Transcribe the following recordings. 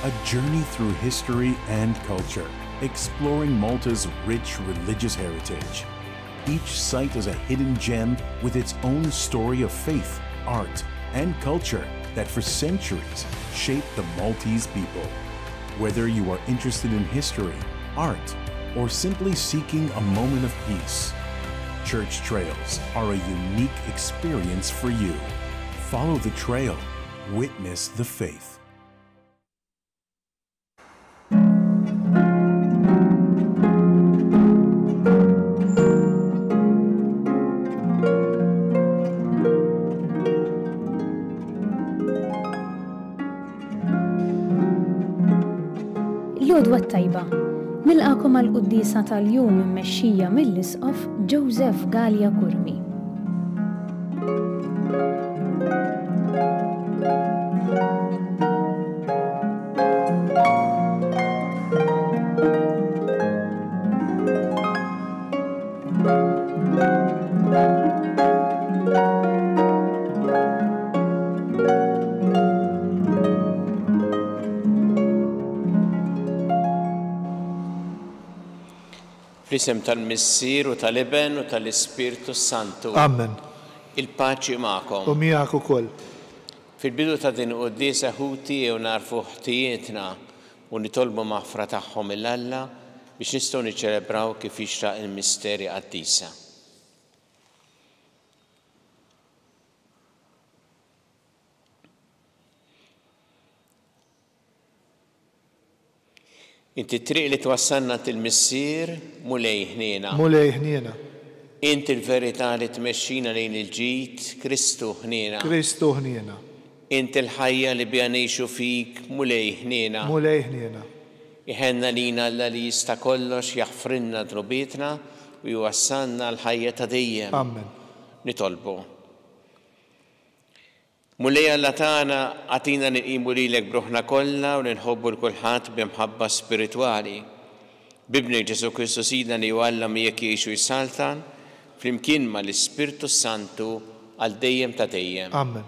a journey through history and culture, exploring Malta's rich religious heritage. Each site is a hidden gem with its own story of faith, art, and culture that for centuries shaped the Maltese people. Whether you are interested in history, art, or simply seeking a moment of peace, Church Trails are a unique experience for you. Follow the trail, witness the faith. L-għodwa tajba, nilqakom għal-quddisa tal-jum immexxija mill-Isqof Joseph Gallia Kurmi. Fl-isem tal-Missier u tal-Iben u tal-Ispirtu Santu. Amen. Il-paċi magħkom. U miegħek ukoll. Fil-bidu ta' din qudiesa ħuti jew narfu ħtijietna u nitolbu maħfra tagħhom il-Alla biex nistgħu niċċelebraw kif jixraq il-misteri qaddisa. Inti triq li twassalna til-Missier mulej ħniena. Mulej ħniena. Inti l-verità li tmexxina lejn il-ġid, Kristu ħniena. Kristu ħniena. Inti l-ħajja li bija ngħixu fik mulej ħniena. Mulej ħniena. Iħenna lina Alla li jista' kollox jaħfrinna drobietna u jwassalna l-ħajja ta' dejjem. Amen. Nitolbu. Mulej Alla tagħna għatina nqimu lilek bruħna kollha u nħobbu l-kulħadd b'imħabba spiritwali. Bibni Ġesu Kristu Sidna li jwallam jekk jgħixu jsaltan flimkien mal-Ispirtu Santu għal dejjem ta' dejjem. Amen.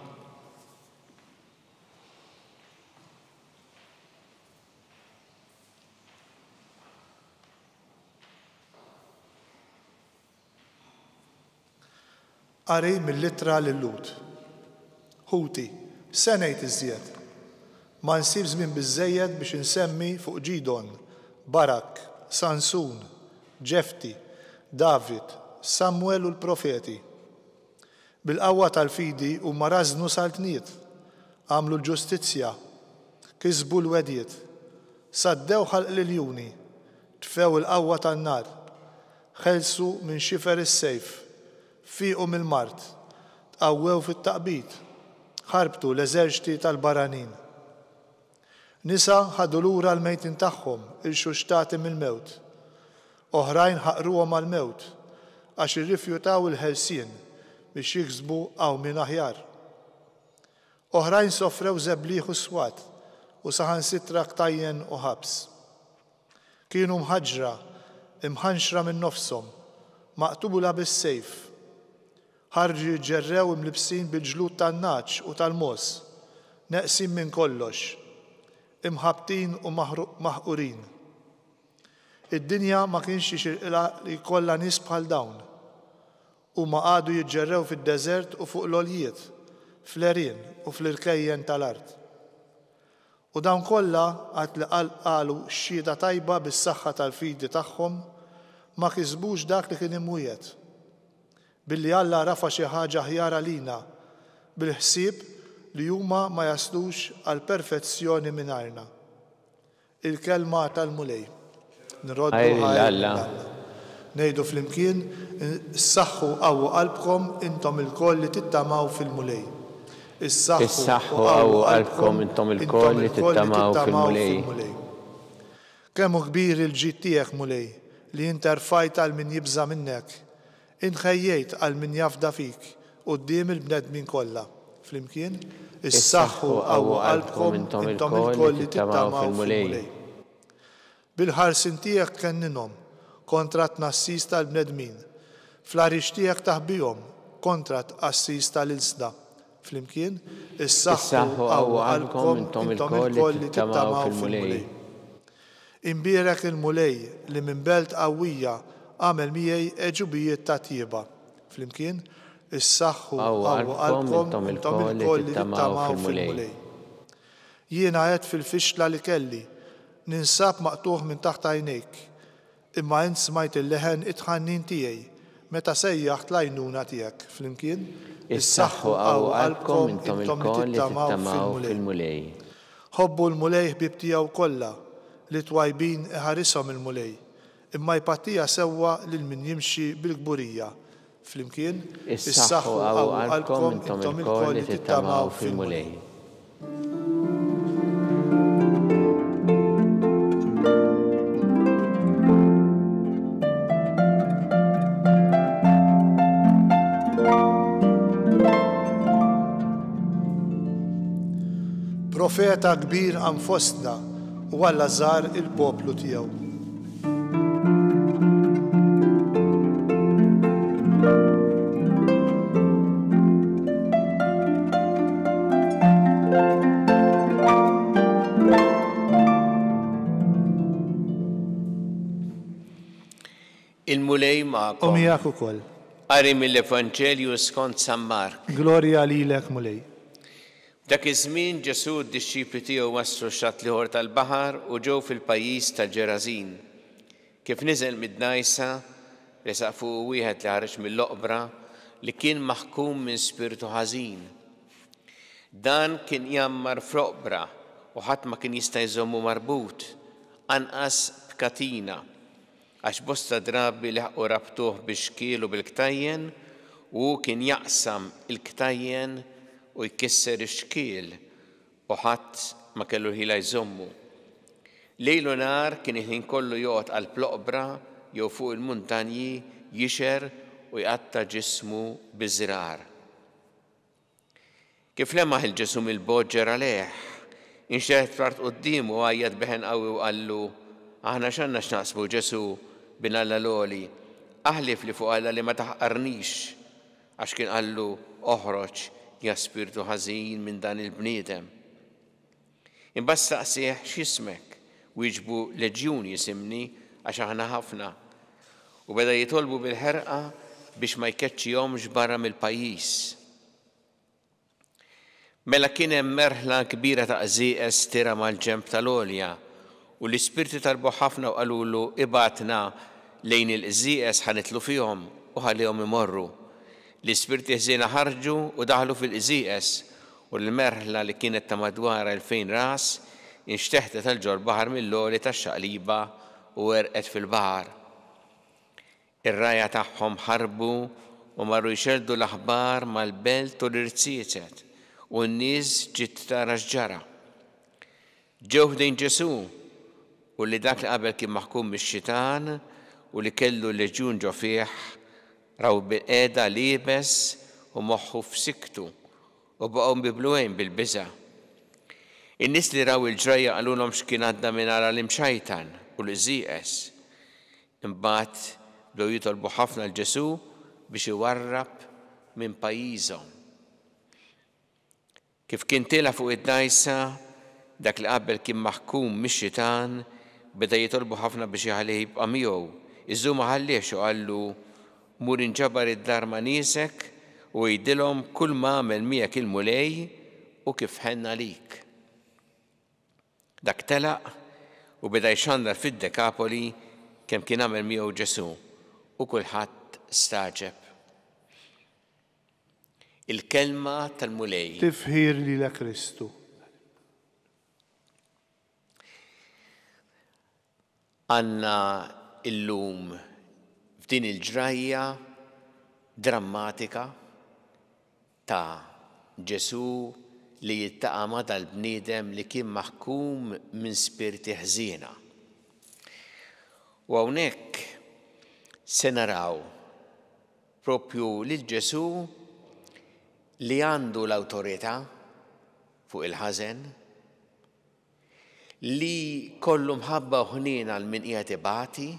Qari mill-littra lill-Lut. Ħuti, se ngħid iżjed. Ma nsib żmien biżżejjed biex insemmi fuq Ġidon, Barak, Sansun, Ġefti, David, Samuel u l-profeti. Bil-qawwa tal-fidi huma rażnu sal-tniet, għamlu l-ġustizzja, kisbu l-wedjiet, saddew ħalq-liljuni, tfew il-qawwa tan-nar, ħelsu minn xifer is-sejf, fiequ mill-mart, tqawwew fit-taqbit, ħarbtu l-eżerċti tal-baranin. Nisa ħadu lura l-mejtin tagħhom il-xuxtati mill-mewt. Oħrajn ħaqruhom għall-mewt għax irrifjutaw il-ħelsien biex jiksbu hawn min aħjar. Oħrajn sofrew żebliħ u swat u saħansitra ktajjen u ħabs. Kienu mħaġra, imħanxra minn nofshom, maqtula bis-sejf. Ħarġu ġerrew imlibsin bil-ġlud tan-naċ u tal-mos, neqsin minn kollox, imħabtin u maħqurin. Id-dinja ma kienx jixirqilha li jkollha nies bħal dawn. Huma qagħdu jiġġerrew fid-deżert u fuq l-oljiet, fl-erien u fl-irkejjen tal-art. U dawn kollha għad li qalu xhieda tajba bis-saħħa tal-fidi tagħhom ma kisbux dak li kien imwiegħed. Billi Alla rafa xi ħaġa ħjar għalina bil-ħsieb li huma ma jaslux għal perfezzjoni mingħajrna. Il-kelma tal-mulej. Nroddu Alla. Ngħidu flimkien issaħħu qawwu qalbkom intom ilkoll li tittamaw fil-mulej. Issaħħu qawwu qalbkom intom ilkoll li tittamaw fil-mulej. Kemm hu kbir il-ġid tiegħek mulej li inti rfajt għal min jibża minnek. Inħejjejt għal min jafda fik quddiem il-bnedmin kollha. Flimkien, issaħħu qawwu qalbkom intom ilkoll li tittamaw fil-mulej. Bil-ħarsin tiegħek kenninhom kontra t-nassis tal-bnedmin. Fl-għarix tiegħek taħbihom kontra t-qassis tal-insda. flimkien, issaħħu qawwa qalbkom intom il-koll li tittamaw fil-mulej. Imbierek il-mulej li minn belt qawwija għamel miegħi eġubijiet ta' tjieba. Flimkien, issaħħu qawwa qalbkom intom il-koll li tittamaw fil-mulej. Jiena għedt fil-fixla li kelli, ninsab maqtuħ minn taħt għajnejk, imma int smajt il-leħen it-ħannin tiegħi meta sejjaħt l-għajnuna tiegħek. Flimkien, issaħħu qawwa qalbkom intom il-koll li tittamaw fil-mulej. Ħobbu l-mulej ħbib tiegħu kollha li twajbin iħarishom il-mulej, imma jpattija sewwa lil min jimxi bil-gburija. Flimkien, issaħħu qawwa qalbkom intom il-koll li tittamaw fil-mulej. Profeta kbir għan fostna u għalla żar il-poplu tiegħu. Il-mulej ma'kom. U miegħek ukoll. Qari mill-Evanġelju skont San Mark. Glorja lilek mulej. Dak iż-żmien Ġesu d-dixxipli tiegħu waslu x-xatt ieħor tal-baħar u ġew fil-pajjiż tal-Ġerażin. Kif niżel mid-dgħajsa resaq fuq wieħed li ħareġ mill-oqbra li kien maħkum minn spiritu ħażin. Dan kien jammar fl-oqbra u ħadd ma kien jista' jżommu marbut, anqas b'katina, għax bosta drabi leħqu rabtuh bix-xkiel u bil-ktajjen u kien jaqsam il-ktajjen u jkisser ix-xkiel u ħadd ma kellu ħila jżommu. Lejl u nar kien il-ħin kollu joqgħod għall-ploqbra jew fuq il-muntanji jixer u jqatta' ġismu biżrar. Kif lemaħ il-ġisum il-boġġer għalih, inxeħet fart qudiemu u għajjad beħen qawwi u qallu: aħna x'għandna x'naqsbu Ġesu bin Alla l-għoli, aħlif li fuq Alla li ma taħqarnix, għax kien qallu: oħroġ ja spiritu ħażin minn dan il-bniedem. Imbagħad staqsih: x'ismek? Wieġbu: Leġjun jisimni għax aħna ħafna. U beda jitolbu bil-ħerqa biex ma jkeċċihomx barra mill-pajjiż. Mela kien hemm merħla kbira ta' qżieqes tira mal-ġenb tal-għolja u l-ispirti talbu ħafna u qalulu: ibatna lejn il-qżieqes ħanitlu fihom u ħallihom imorru. L-ispirti ħżiena ħarġu u daħlu fil-qżieqes u l-merħla li kienet ta' madwar 2000 ras inxteħtet tal-ġol baħar mill-għoli tax-xaqliba u għerqet fil-baħar. Ir-rajja tagħhom ħarbu u marru jxeldu l-aħbar mal-belt u l-irtsiet u n-nies ġiet tara x'ġara. Ġew ħdejn Ġesu u li dak li qabel kien maħkum mix-xitan u li kellu leġjun ġo fih raw bil-qiegħda liebes u moħħu f'siktu u baqgħu mibluwejn bil-biża'. In-nies li raw il-ġrajja qalulhom x'kien għadda minn ara l-imxajtan u l-qżieqes. Imbagħad bdew jitolbu ħafna l-Ġesu biex iwarrab minn pajjiżhom. Kif kien tela fuq id-dgħajsa, dak li qabel kien maħkum mix-xitan beda jitolbu ħafna biex iħallih jibqa' miegħu. Iżżu ma ħallihx u qallu: mur inġabar id-dar ma' niesek u jgħidilhom kull ma għamel miegħek il-mulej u kif ħenna lik. Dak telaq u beda jxandar fid-Dekapoli kemm kien għamel miegħu Ġesu u kulħadd staġeb. Il-kelma tal-mulej. Tifħir lilek Kristu. Għandna illum f'din il-ġrajja drammatika ta' Ġesu li jittaqa' ma' dal-bniedem li kien maħkum minn spirti ħżiena. U hawnhekk se naraw propju lil Ġesu li għandu l-awtorità fuq il-ħażen, li kollu mħabba ħnien għal min qiegħed ibati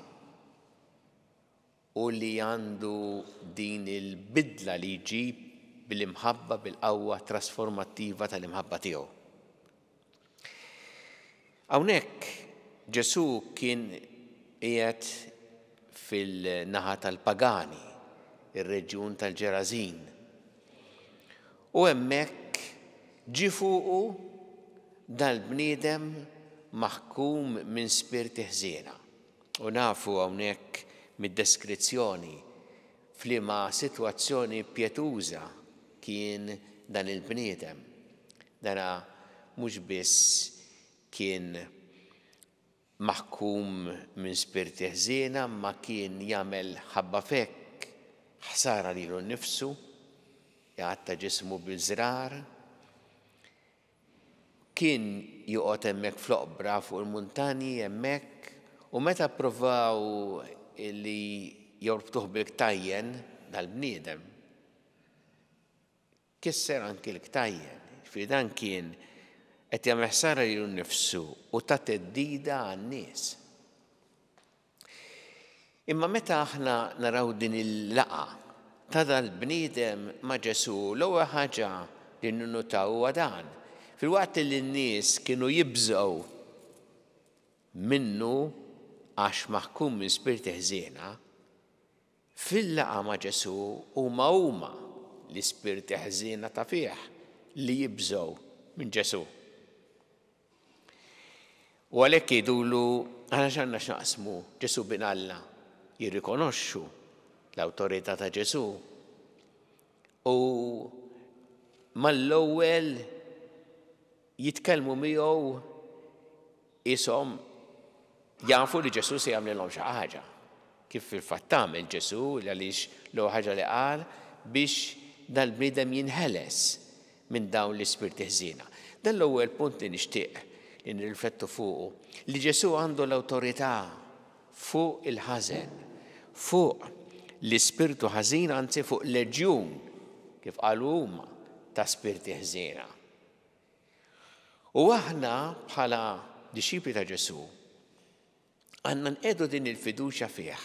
u li għandu din il-bidla li jġib bil-imħabba bil-qawwa trasformattiva tal-imħabba tiegħu. Hawnhekk Ġesu kien qiegħed fil-naħa tal-Pagani, ir-reġjun tal-Ġerażin. U hemmhekk ġie fuqu dal-bniedem maħkum minn spirti ħżiena. U nafu hawnhekk mid-deskrizzjoni f'liema sitwazzjoni pjetuża kien dan il-bniedem. Dana mhux biss kien maħkum minn spirti ħżiena, ma kien jagħmel ħabba fekk ħsara lilu nnifsu, jgħatta ġismu bil-żrar, kien joqgħod hemmhekk fl-oqbra fuq il-muntanji hemmhekk, u meta pprovaw li jorbtuh bil-ktajjen dal-bniedem, kisser anki l-ktajjen. Fi dan kien qed jagħmel ħsara lilu nnifsu u ta' theddida għan-nies. Imma meta aħna naraw din il-laqa ta' dal-bniedem ma' Ġesu, l-ewwel ħaġa li nnutaw huwa dan. Filwaqt li n-nies kienu jibżgħu minnu għax maħkum minn spirti ħżiena, fil-laqa ma' Ġesu huma l-ispirti ħżiena ta' fih li jibżgħu minn Ġesu. U għalhekk jgħidulu għalax għandna x'naqsmu Ġesu bin Alla, jirrikonoxxu l-awtorità ta' Ġesu. U mal-ewwel jitkellmu miegħu ishom jafu li Ġesu se jagħmlilhom xi ħaġa. Kif fil-fatt tagħmel Ġesu għaliex l-ewwel ħaġa li qal biex dal-bniedem jinħeles minn dawn l-ispirti ħżiena. Dan l-ewwel punt li nixtieq li nirriflettu fuqu, li Ġesu għandu l-awtorità fuq il-ħażen, fuq l-ispirtu ħażin, anzi fuq leġjun, kif qalu huma, ta' spirti ħżiena. U aħna bħala dixxipli ta' Ġesu għandna nqedu din il-fiduċja fih.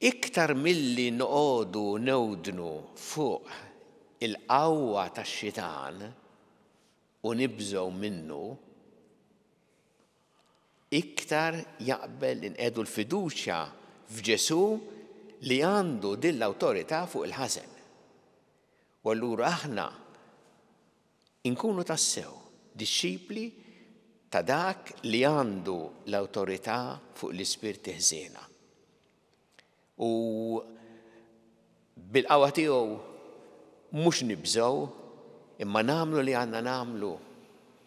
Iktar milli noqogħdu newdnu fuq il-qawwa tax-xitan u nibżgħu minnu, iktar jaqbel inqedu l-fiduċja f'Ġesu li għandu din l-awtorità fuq il-ħażen. U allura aħna inkunu tassew dixxipli ta' dak li għandu l-awtorità fuq l-ispirti ħżiena. U bil-qawwa tiegħu mhux nibżgħu, imma nagħmlu li għandna nagħmlu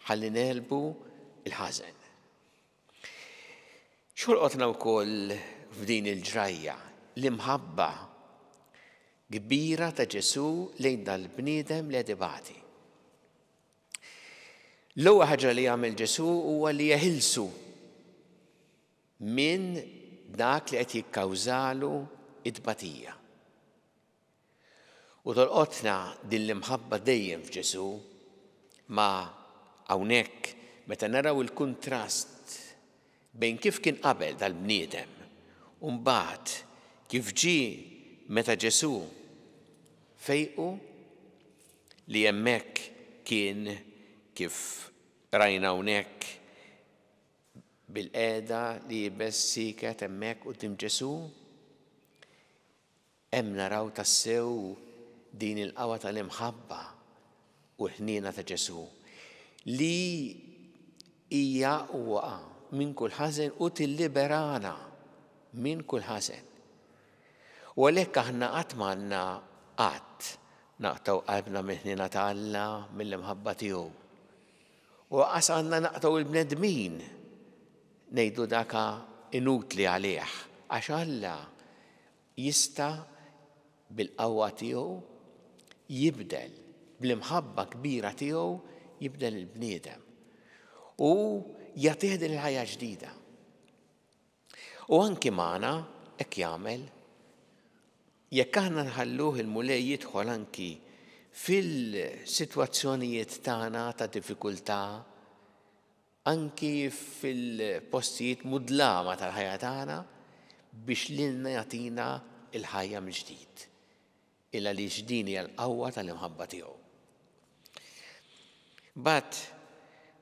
ħalli nelbu il-ħażen. Xolqotna wkoll f'din il-ġrajja l-imħabba kbira ta' Ġesu lejn dal-bniedem li qed ibati. L-ewwel ħaġa li jagħmel Ġesu huwa li jeħilsu minn dak li qed jikkawżalu id-tbatija. U tolqotna din l-imħabba dejjem f'Ġesu, ma hawnhekk meta naraw il-kuntrast bejn kif kien qabel dal-bniedem u mbagħad kif ġie meta Ġesu fejqu li hemmhekk kien kif rajna hawnhekk bil-qiegħda li jibes siket hemmhekk quddiem Ġesu, hemm naraw tassew din il-qawwa tal-imħabba u l-ħniena ta' Ġesu li hija aqwa minn kull ħażen u tilliberana minn kull ħażen. U għalhekk aħna qatt m'għandna qatt naqtaw qalbna mill-ħniena ta' Alla mill-imħabba tiegħu. U qas għandna naqtaw il-bnedmin ngħidu daka inutli għalih għax Alla jista' bil-qawwa tiegħu jibdel, bl-imħabba kbira tiegħu jibdel il-bniedem u jagħtih din il-ħajja ġdida. U anki magħna hekk jagħmel, jekk aħna nħalluh il-mulej jidħol anki fil-sitwazzjonijiet tagħna ta' diffikultà, anki fil-postijiet mudlama tal-ħajja tagħna biex lilna jagħtina il-ħajja mill-ġdid. illa li ġdini għal-qawwa tal-imħabba tiegħu. Bat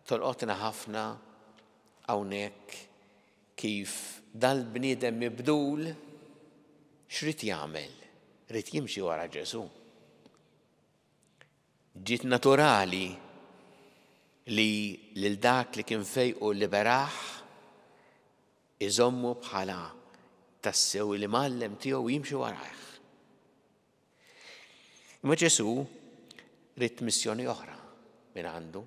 tolqotna ħafna hawnhekk kif dal-bniedem mibdul x'rid jagħmel, rid jimxi wara Ġesu. Ġiet naturali li lil dak li kien fejqu liberaħ iżommu bħala tassew li mallem tiegħu jimxi warah. Imma Ġesu rid missjoni oħra minn għandu,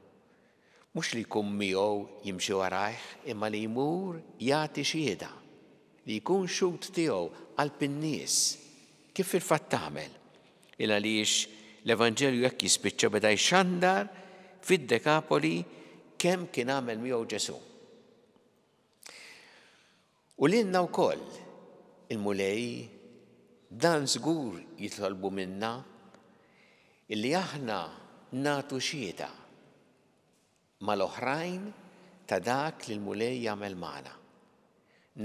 mhux li jkun miegħu jimxi warah, imma li jmur jagħti xhieda, li jkun xut tiegħu qalb in-nies kif fil-fatt tagħmel. Il għaliex l-Evanġelju jekk jispiċċa beda jxandar fid-Dekapoli kemm kien għamel miegħu Ġesu. U lilna wkoll il-mulej dan żgur jitolbu minna illi aħna nagħtu xhieda mal-oħrajn ta' dak li l-mulej jagħmel magħna.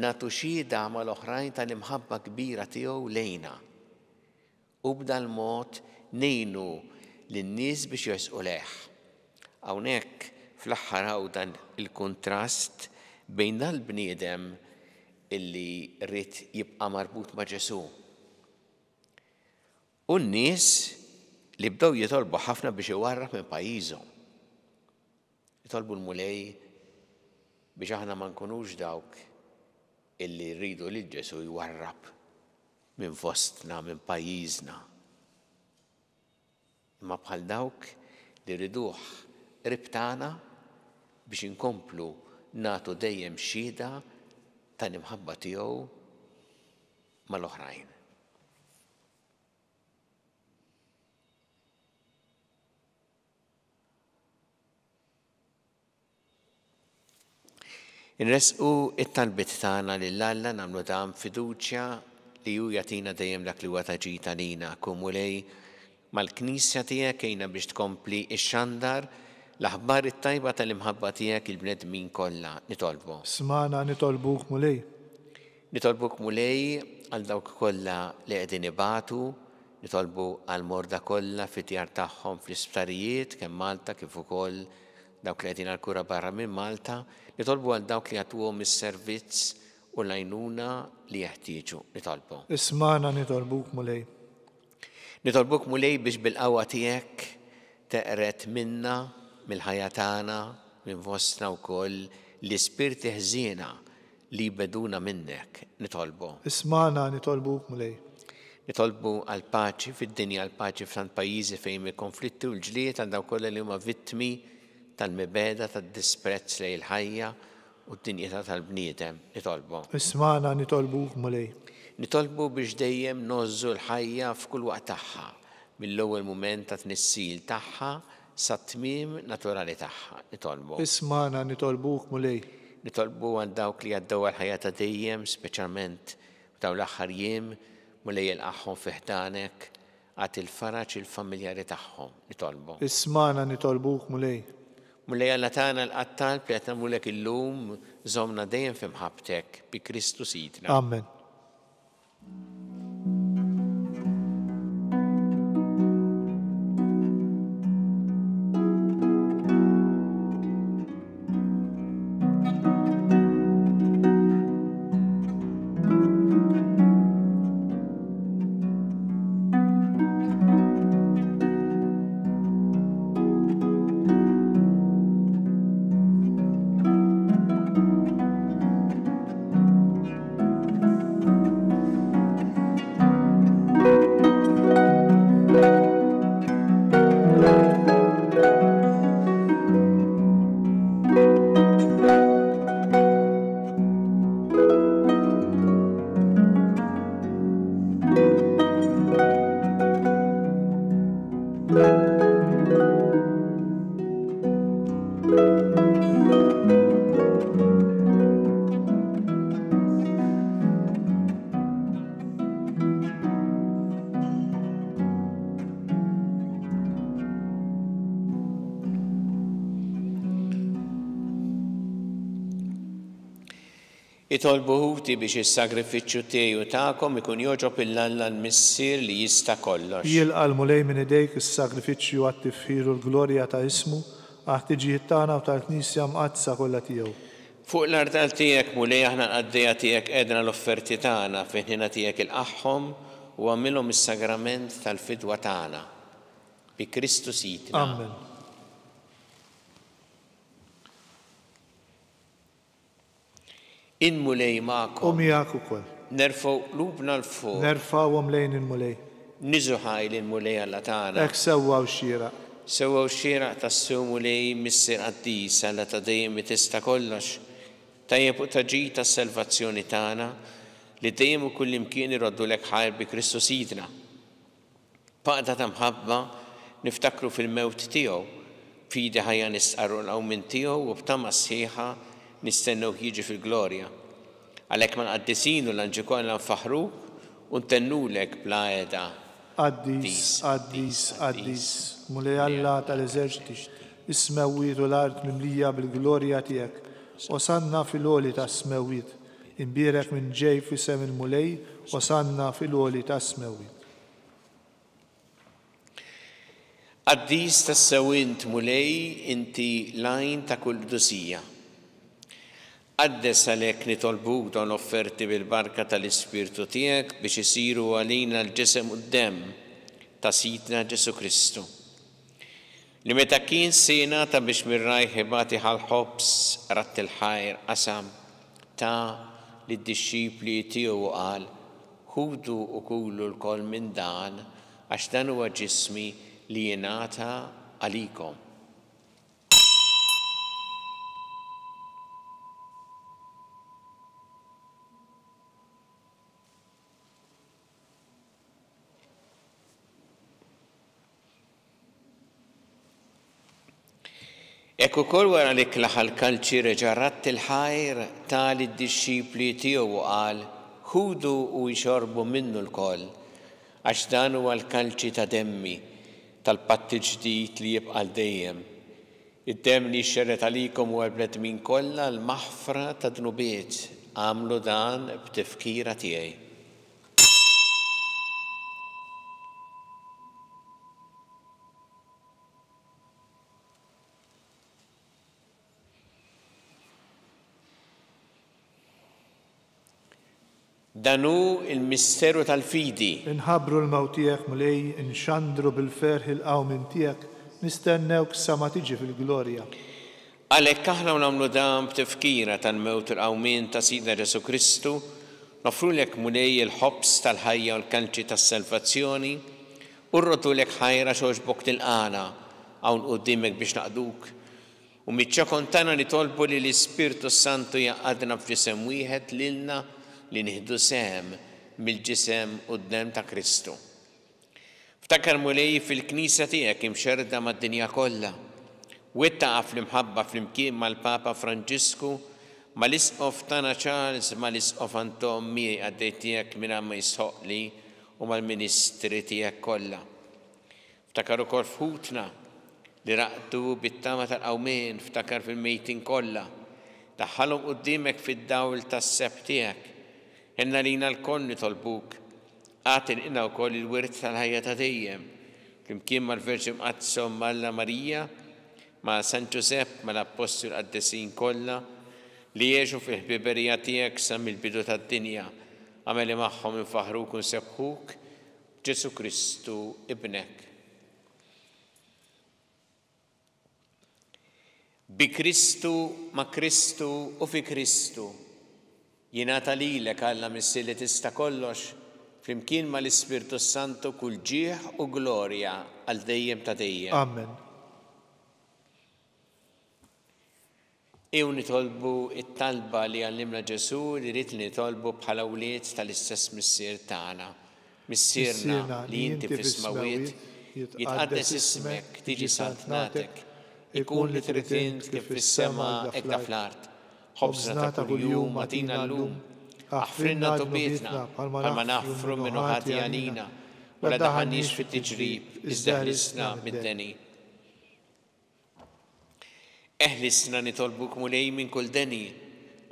Nagħtu xhieda mal-oħrajn tal-imħabba kbira tiegħu lejna. U b'dan mod ngħinu lin-nies biex josqu leħ. Hawnhekk fl-aħħar hawn dan il-kuntrast bejn dal-bniedem illi rrid jibqa' marbut ma' Ġesu. U n-nies li bdew jitolbu ħafna biex iwarrab minn pajjiżhom. Jitolbu l-mulej biex aħna ma nkunux dawk illi rridu li Ġesu jwarrab minn fostna, minn pajjiżna. Imma bħal dawk li rriduh qrib tagħna biex inkomplu nagħtu dejjem xhieda tal-imħabba tiegħu mal-oħrajn. Inresqu it-talbiet tagħna lill-Alla nagħmlu dan fiduċja li hu jagħtina dejjem dak li huwa taġid għalina kumulej mal-Knisja tiegħek għejna biex tkompli x-xandar l-aħbar it-tajba tal-imħabba tiegħek il-bnedmin kollha nitolbu. Smana nitolbuk mulej. Nitolbuk mulej għal dawk kollha li qegħdin ibatu, nitolbu għal morda kollha fit-djar tagħhom fl-isptarijiet kemm Malta kif ukoll dawk li qegħdin għal kura barra minn Malta, nitolbu għal dawk li għatuhom is-servizz u l-għajnuna li jeħtieġu nitolbu. Ismana nitolbuk mulej. Nitolbuk mulej biex bil-qawwa tiegħek teqret minna mill-ħajja tagħna minn fostna wkoll l-ispirti ħżiena li jbeduna minnek nitolbu. Ismana nitolbuk mulej. Nitolbu għal paċi fid-dinja, għal paċi f'tant pajjiżi fejn il-konflitti u l-ġlied għal dawk kollha li huma vittmi tal-mibeda tad-disprezz lejn il-ħajja u d-dinjità tal-bniedem nitolbu. Ismana nitolbuk mulej. Nitolbu biex dejjem nożżu l-ħajja f'kull waqt tagħha, mill-ewwel mument ta' tnissil tagħha sa tmiem naturali tagħha nitolbu. Ismana nitolbuk mulej. Nitolbu għal dawk li għaddew għal-ħajja ta' dejjem, speċjalment f'dawn l-aħħar jiem, mulej ilqaħħom fi ħdanek, għad il-faraġ il-familjari tagħhom nitolbu. Ismana nitolbuk mulej. Mulej Alla tagħna l-qattal li qed nagħmlulek illum żommna dejjem f'imħabbtek bi Kristu Sidna. Amen. Itolbu ħuti biex is-sagrifiċċju tiegħu tagħkom ikun joġob il-Alla l-Missier li jista' kollox. Jilqa' l-mulej minn idejk is-sagrifiċċju għat-tifħir u l-glorja ta' ismu għat-tiġijiet tagħna u tal-Knisja mqaddsa kollha tiegħu. Fuq l-artal tiegħek mulej aħna l-qaddejja tiegħek qegħdna l-offerti tagħna fejn ħina tiegħek il-qaħħom u għamilhom is-sagrament tal-fidwa tagħna bi Kristu Sidna. Amen. In-mulej magħkom. U miegħek ukoll. Nerfgħu qlubna l-fuq. Nerfgħuhom lejn il-mulej. Niżu ħajli l-mulej Alla tagħna. Hekk sewwaw xieraq. Sewwew xieraq tas-sew mulej Missier Qaddis Alla ta' dejjem li tista' kollox. Tajjeb u taġi tas-salvazzjoni tagħna li dejjem u kull imkien iroddu lek ħajr bi Kristu Sidna. Baqda ta' mħabba niftakru fil-mewt tiegħu, fidi ħajja nisqarru l-awmin tiegħu u b'tama sħiħa nistennew jiġi fil-glorja. Għalhekk ma nqaddisinu l-anġi kollha nfaħruk u ntennulek bla għeda. Qaddis, qaddis, qaddis, mulej Alla tal-eżerċiti, is-smewwiet u l-art mimlija bil-glorja tiegħek. Osanna fil-għoli ta' smewwiet, imbierek minn ġej f'isem il-mulej, osanna fil-għoli ta' smewwiet. Qaddis tas-sewwint mulej inti lajn ta' kull dusija. Qaddes għalhekk nitolbuk dawn offerti bil-barka tal-Ispirtu tiegħek biex isiru għalina l-ġisem u d-demm ta' Sidna Ġesu Kristu. Li meta kien sejnata biex mir-rajħ ibati ħal-ħobs ratt il-ħajr qasam ta' lid-dixxipli tiegħu qal ħudu u kulu l-koll minn dan għax dan huwa ġismi li jingħata għalikom. Ekku kol wara li klaħal kalċi reġarrat il-ħajr tal id-dixxipli tiegħu qal ħudu u jxorbu minnu l-koll għax dan huwa l-kalċi ta' demmi tal-patt ġdid li jibqa' dejjem. Id-demm li xxerret għalikom huwa l-bnedmin kollha l-maħfra ta' dnubiet għamlu dan b'tifkira tiegħi. Danu il-misteru tal-fidi. Inħabru l-mawt tiegħek mulej, inxandru bil-ferħ il-qawmin tiegħek, nistennewk sa ma tiġi fil-glorja. Għalhekk aħna nagħmlu dan b'tifkira tal-mewt il-qawmin ta' Sidna Ġesu Kristu, nofrulek mulej il-ħobs tal-ħajja u l-kalċi tas-salvazzjoni, u rrotulek ħajra xogħġbok tilqana hawn quddiemek biex naqduk. U miċċa kontana li tolbu li l-Ispirtu Santu jaqadna f'ġisem wieħed lilna li nieħdu sem mill-ġisem u d-demm ta' Kristu. Ftakar mulej fil-Knisja tiegħek imxerda mad-dinja kollha. Wettaqa fl-imħabba fl-imkien mal-Papa Franġisku, mal-Isqof tagħna Charles, mal-Isqof Antommi għaddej tiegħek minn ma jisħoqli u mal-Ministri tiegħek kollha. Ftakar ukoll f'ħutna li raqtu bit-tama tal-qawmien, ftakar fil-mejtin kollha. Daħħalhom quddiemek fid-dawl tas-seb tiegħek. Inna lina l-koll nitolbuk, għatin inna u koll il-wirt tal-ħajja ta' dejjem, flimkien mal-Verġi Mqaddsa Alla Marija, ma' San Ġusepp, ma' l-Apostol Qaddesin kollha, li jgħixu fil-ħbiberija tiegħek sa mill-bidu tad-dinja, għameli magħhom infaħruk u nsebħuk Ġesu Kristu ibnek. Bi Kristu, ma' Kristu u fi Kristu. Jingħata lilek Alla Missier li tista' kollox, flimkien mal-Ispirtu Santu kull ġieħ u glorja għal dejjem ta' dejjem. Amen. Ew nitolbu it-talba li għallimna Ġesu li rid nitolbu bħala wlied tal-istess Missier tagħna. Missierna li inti fis-smawiet, jitqaddes ismek, tiġi saltnatek, ikun li trid int kif fis-sema hekk ta' fl-art. Ħobżna ta' kuljum atina llum, aħfrinna tobietna bħalma naħfru minnu ħati għalina, u la daħanniex fit-tiġrib, iżda ħlisna mid-deni. Eħlisna nitolbuk mulej minn kull deni,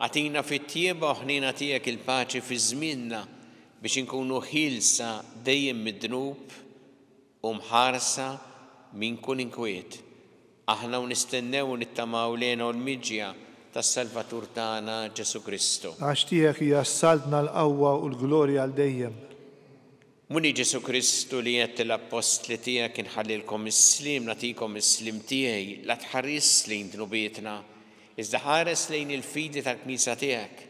Għatina fit-tieba ħnina tiegħek il-paċi fi żmienna biex inkunu ħilsa dejjem mid-dnub u mħarsa minn kull inkwiet. Aħna nistennew nittamaw lejna u l-miġja tas-Salvatur tagħna Ġesu Kristu. Għax tiegħek hija s-saltna l-qawwa u l-glorja għal dejjem. Muni Ġesu Kristu li qed l-apostli tiegħek inħallilkom is-slim nagħtikom is-slim tiegħi la tħares lejn dnubietna, iżda ħares lejn il-fidi tal-Knisja tiegħek.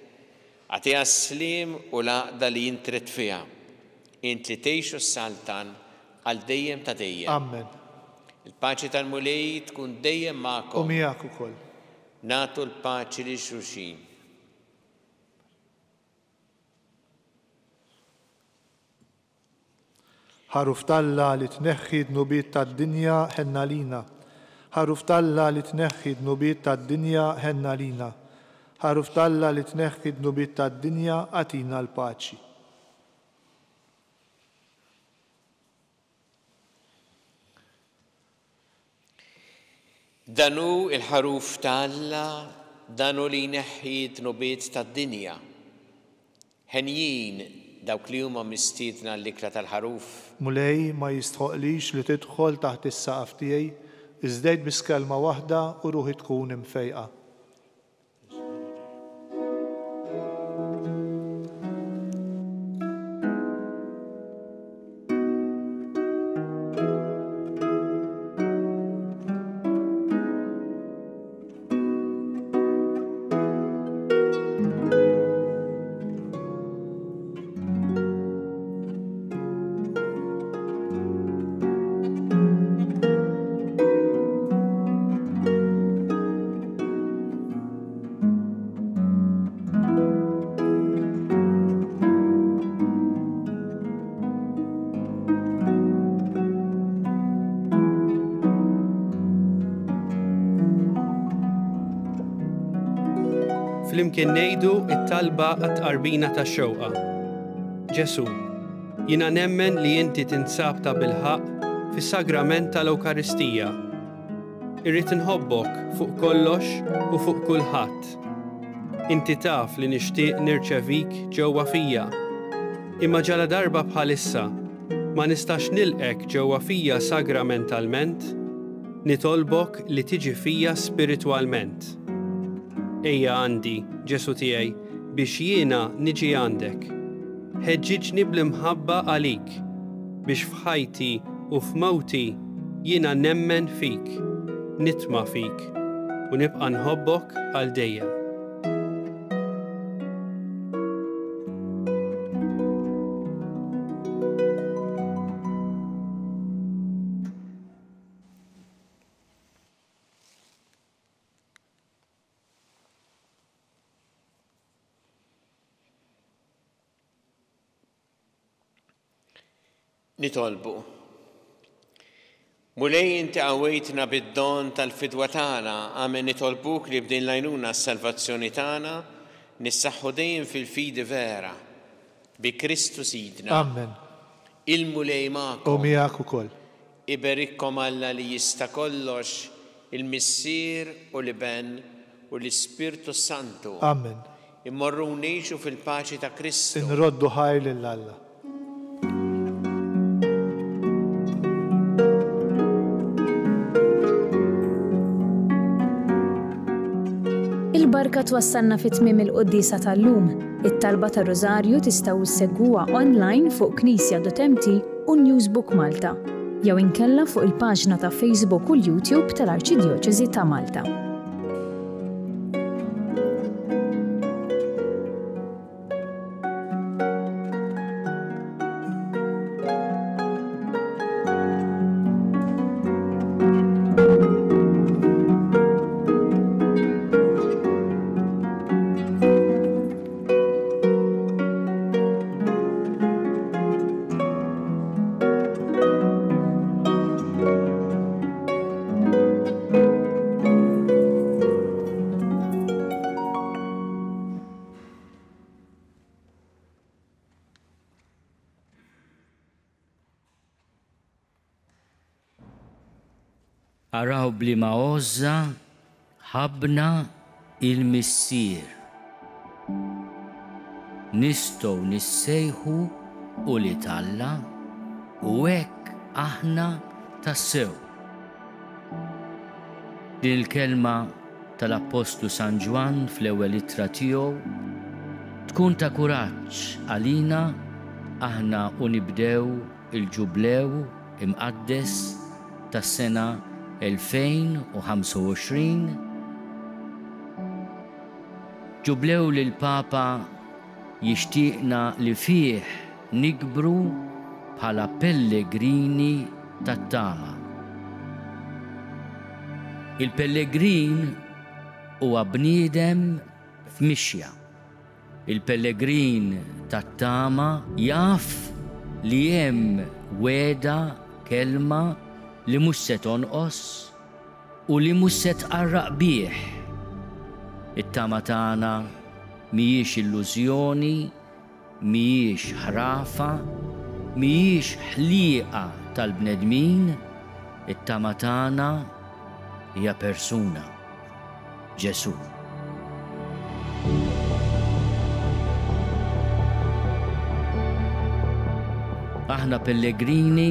Għatiha s-slim u l-għaqda li jintret fiha. Int li tgħixu s-saltan għal dejjem ta' dejjem. Amen. Il-paċi tal-Mulej tkun dejjem magħkom. U miegħek ukoll. Nagħtu l-paċi lil xulxin. Ħaruf Talla li tneħħi dnubiet tad-dinja ħenna lina. Ħaruf Talla li tneħħi dnubiet tad-dinja ħenna lina. Ħaruf Talla li tneħħi dnubiet tad-dinja għatina l-paċi. Danu il-ħaruf Talla, danu li jneħħi dnubiet tad-dinja. Ħenjin dawk li huma mistiedna l-ikla tal-ħaruf. Mulej ma jistħoqlix li tidħol taħt is-saqaf tiegħi, iżdejt bis kelma waħda u ruħi tkun imfejqa. Flimkien ngħidu it-talba għat-qarbina tax-xewqa. Ġesu, jiena nemmen li inti tinsab ta' bil-ħaq fis-sagrament tal-Ewkaristija. Irrid inħobbok fuq kollox u fuq kulħadd. Inti taf li nixtieq nirċevik ġewwa fija. Imma ġala darba bħalissa ma nistax nilqek ġewwa fija sagramentalment, nitolbok li tiġi fija spiritwalment. Ejja għandi, Ġesu tiegħi, biex jiena niġi għandek. Ħeġġiġni bl-imħabba għalik, biex f'ħajti u f'mawti jiena nemmen fik, nitma' fik u nibqa' nħobbok għal dejjem. Nitolbu. Mulej inti għawejtna bid-don tal-fidwa tagħna, għamen nitolbuk li b'din l-għajnuna s-salvazzjoni tagħna nissaħħu dejjem fil-fidi vera bi Kristu Sidna. Amen. Il-mulej magħkom. U miegħek ukoll. Iberikkom Alla li jista' kollox, il-Missier u l-Iben u l-Ispirtu Santu. Amen. Immorru ngħixu fil-paċi ta' Kristu. Inroddu ħajl lill-Alla. Il-barka twassalna fit-tmiem il-qoddisa tal-lum. It-talba tar-Rożarju tistgħu ssegwuha online fuq Knisja.mt u Newsbook Malta, jew inkella fuq il-paġna ta' Facebook u l-YouTube tal-Arċidjoċeżi ta' Malta. Araw bli ma' għozza ħabna il-Missier. nistgħu nissejħu u li Alla u hekk aħna tassew. Din il-kelma tal-Apostlu San Ġwan fl-ewwel ittra tiegħu tkun ta' kuraġġ għalina aħna u nibdew il-ġublew imqaddes tas-sena 2025. Ġublew li l-Papa jixtieqna li fih nikbru bħala pellegrini tat-tama. Il-pellegrin huwa bniedem f'mixja. Il-pellegrin tat-tama jaf li hemm weda kelma li mhux se tonqos u li mhux se tqarraq bih. It-tama tagħna mhijiex illużjoni, mhijiex ħrafa, mhijiex ħlieqa tal-bnedmin, it-tama tagħna hija persuna, Ġesu. Aħna pellegrini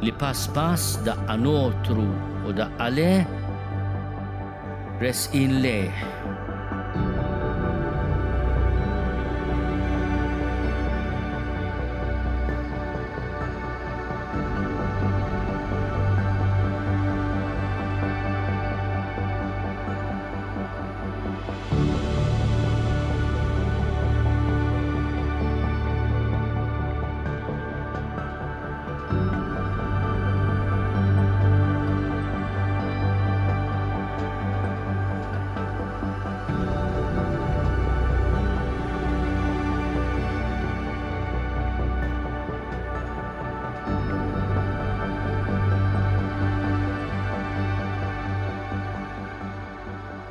li pass pass daqqa notru u daqqa le resqin leh.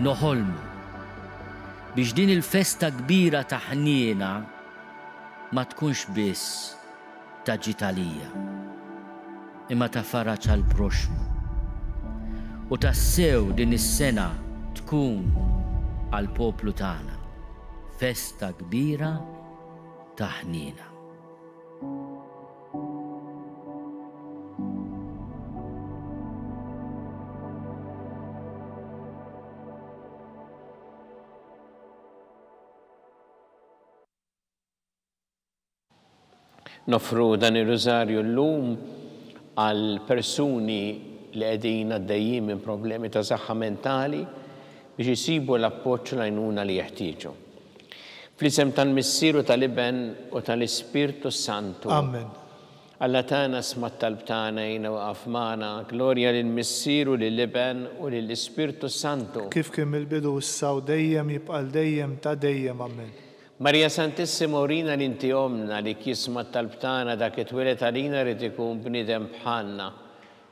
Noħolmu biex din il-festa kbira ta' ħniena ma tkunx biss ta' ġitalija, imma ta' faraġ għal proxmu. U tassew din is-sena tkun għal poplu tagħna festa kbira ta' ħniena. Nofru dan ir-Rożarju llum għal persuni li qegħdin għaddejjin minn problemi ta' saħħa mentali biex isibu l-appoġġ u l-għajnuna li jeħtieġu. Fl-isem tal-Missieru tal-Iben u tal-Ispirtu Santu. Amen. Alla tagħna sma' talb tagħna jina waqaf magħna, glorja lill-Missieru lill-Iben u lill-Ispirtu Santu. Kif kien mill-bidu issa u dejjem jibqa' dejjem ta' dejjem. Amen. Marja Santissima urina li inti omna li kisma talb tagħna dak it-twilet għalina rid ikun bniedem bħalna.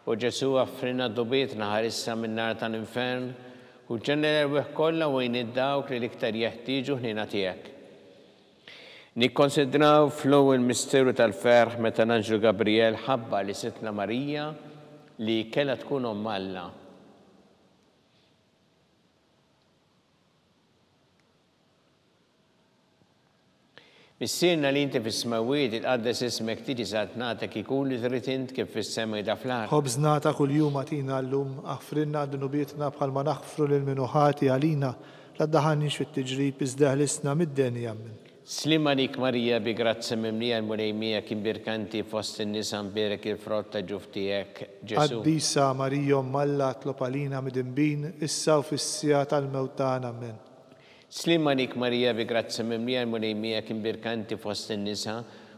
U Ġesu għaffrina dubietna ħarissa minn nar tal-infern u ġenera l-weħ kollha wejn id-dawk li l-iktar jeħtieġu ħnina tiegħek. Nikkonsidraw fl-ewwel misteru tal-ferħ meta l-Anġlu Gabriel ħabba li sitna Marija li kellha tkun omm Alla. Missierna li inti fis-smawiet il-qaddes ismek tiġi saħt nagħtek ikun li trid int kif fis-sema jidaflak. Ħobż nagħta kuljum għatina llum, aħfrinna dunubietna bħalma naħfru lil minuħati għalina la ddaħħalniex fit-tiġrib iżda ħlisna mid-denja minn. Slima lik Marija bi grazzi mimlija l-mulejmija kien birkanti fost in-nisa mberek il-frott ta' ġuf tiegħek Ġesu. Qaddisa Marija Omm Alla tlob għalina mid-inbin issa u fis-sija tal-mewt tagħna amen. Slima lik Marija bi grazzi mimlija l-mulejmija kien birkanti fost in-nisa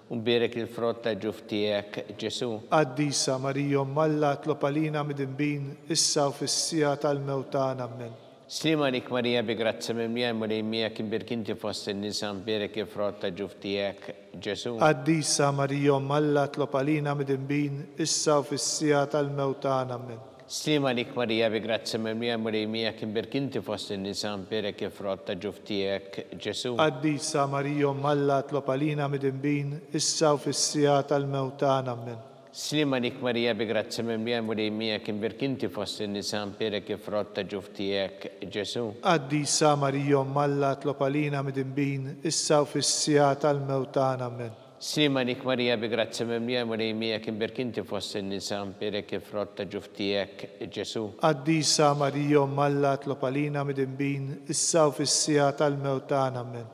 u mberek il-frott ta' ġuf tiegħek Ġesu. Qaddisa Marija Omm Alla tlob għalina mid-inbin issa u fis-sija tal-mewt tagħna amen. Slima lik Marija bi grazzi mimlija l-mulejmija kien birkanti fost in-nisa mberek il-frott ta' ġuf tiegħek Ġesu. Qaddisa Marija Omm Alla tlob għalina mid-inbin issa u fis-sija tal-mewt tagħna amen. Slima lik Marija bi grazzi mimlija l-mulejmija kien birkanti fost in-nisa mberek il-frott ta' ġuf tiegħek Ġesu. Qaddisa Marija Omm Alla tlob għalina mid-inbin issa u fis-sija tal-mewt tagħna amen. Slimanik Maria begrazia mimlija mulejmija kim berkinti fost in-nisa mpera kif rotta ġuftijek Ġesu. Qaddisa Marija Malla tlopalina mid-imbin issa u fis-sija tal-mewtana amen. Slimanik Maria begrazia mimlija mulejmija kim berkinti fost in-nisa mpera kif rotta ġuftijek Ġesu. Qaddisa Marija Malla tlopalina mid-imbin issa u fis-sija tal-mewtana amen.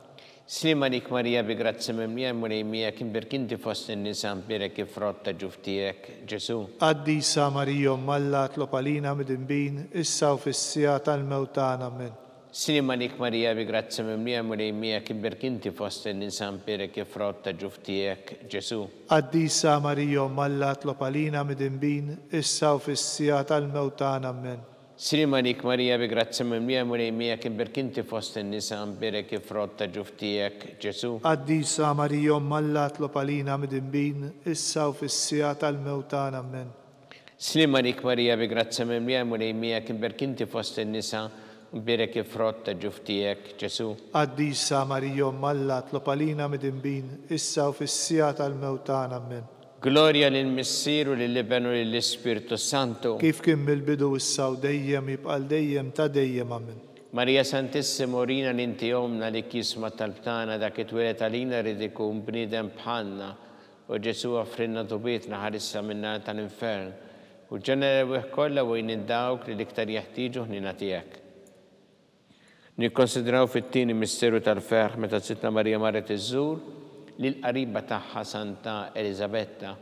Slimanik Maria begrazia mimlija mulejmija kim berkinti fost in-nisa mpera kif rotta ġuftijek Ġesu. Qaddisa Marija Malla tlopalina mid-imbin issa u fis-sija tal-mewtana amen. Slimanik Maria begrazia mimlija mulejmija kim berkinti fost in-nisa mpera kif rotta ġuftijek Ġesu. Qaddisa Marija Malla tlopalina mid-imbin issa u fis-sija tal-mewtana amen. Slimanik Maria begrazia mimlija mulejmija kim berkinti fost in-nisa mpera kif rotta ġuftijek Ġesu. Qaddisa Marija Malla tlopalina mid-imbin issa u fis-sija tal-mewtana amen. Slimanik Maria begrazia mimlija mulejmija kim berkinti fost in-nisa mpera kif rotta ġuftijek Ġesu. Qaddisa Marija Malla tlopalina mid-imbin issa u fis-sija tal-mewtana amen. Gloria lill-Missieru lill-Ibnu lill-Ispiritu Santu. Kif kien mill-bidu issa u dejjem jibqal dejjem ta' dejjem amen. Maria Santissima Orina l-inti omna li kisma tal-btana dak it-twilet għalina rrid ikun bniedem bħalna u Ġesu offrinna tubietna ħarissa minna tal-infern u ġenera wieħ kollha wejn id-dawk li l-iktar jeħtieġu ħnina tiegħek. Nikkonsidraw fit-tieni misteru tal-ferħ meta Sittna Marija marret iżżur lill-qariba tagħha Santa Elisabetta.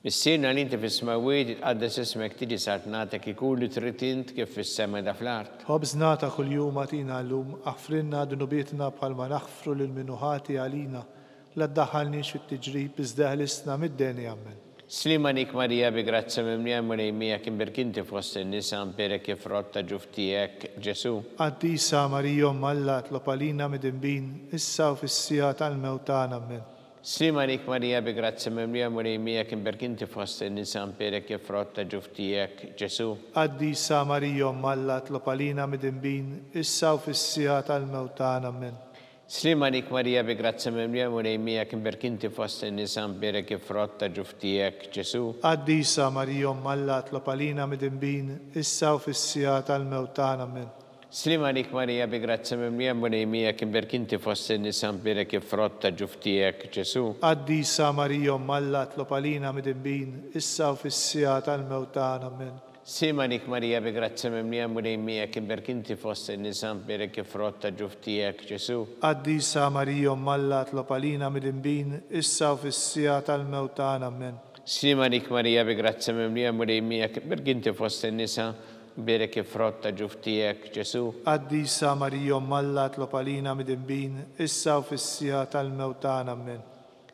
Missierna li inti fis-smawiet itqaddes ismek tiġi sart nagħtek ikun li trid int kif fis-sema da fl-art. Ħobżnata kuljum għatina llum aħfrinna dunubietna bħalma naħfru lil minuħati għalina la ddaħħalniex fit-tiġrib iżda ħlisna mid-deni amen. Slimanik Maria begrazia mimlija mulejmija kim berkinti fost in-nisa mpera kif rotta ġuftijek Ġesu. Qaddisa Marija Malla tlopalina mid-imbin issa u fis-sija tal-mewtana amen. Slimanik Maria begrazia mimlija mulejmija kim berkinti fost in-nisa mpera kif rotta ġuftijek Ġesu. Qaddisa Marija Malla tlopalina mid-imbin issa u fis-sija tal-mewtana amen. Slimanik Maria begrazia mimlija mulejmija kim berkinti fost in-nisa mpera kif rotta ġuftijek Ġesu. Qaddisa Marija Malla tlopalina mid-imbin issa u fis-sija tal-mewtana amen. Slimanik Maria begrazia mimlija mulejmija kim berkinti fost in-nisa mpera kif rotta ġuftijek Ġesu. Qaddisa Marija Malla tlopalina mid-imbin issa u fis-sija tal-mewtana amen. Slimanik Maria begrazia mimlija mulejmija kim berkinti fost in-nisa mpera kif rotta ġuftijek Ġesu. Qaddisa Marija Malla tlopalina mid-imbin issa u fis-sija tal-mewtana amen. Slimanik Maria begrazia mimlija mulejmija kim berkinti fost in-nisa mpera kif rotta ġuftijek Ġesu. Qaddisa Marija Malla tlopalina mid-imbin issa u fis-sija tal-mewtana amen.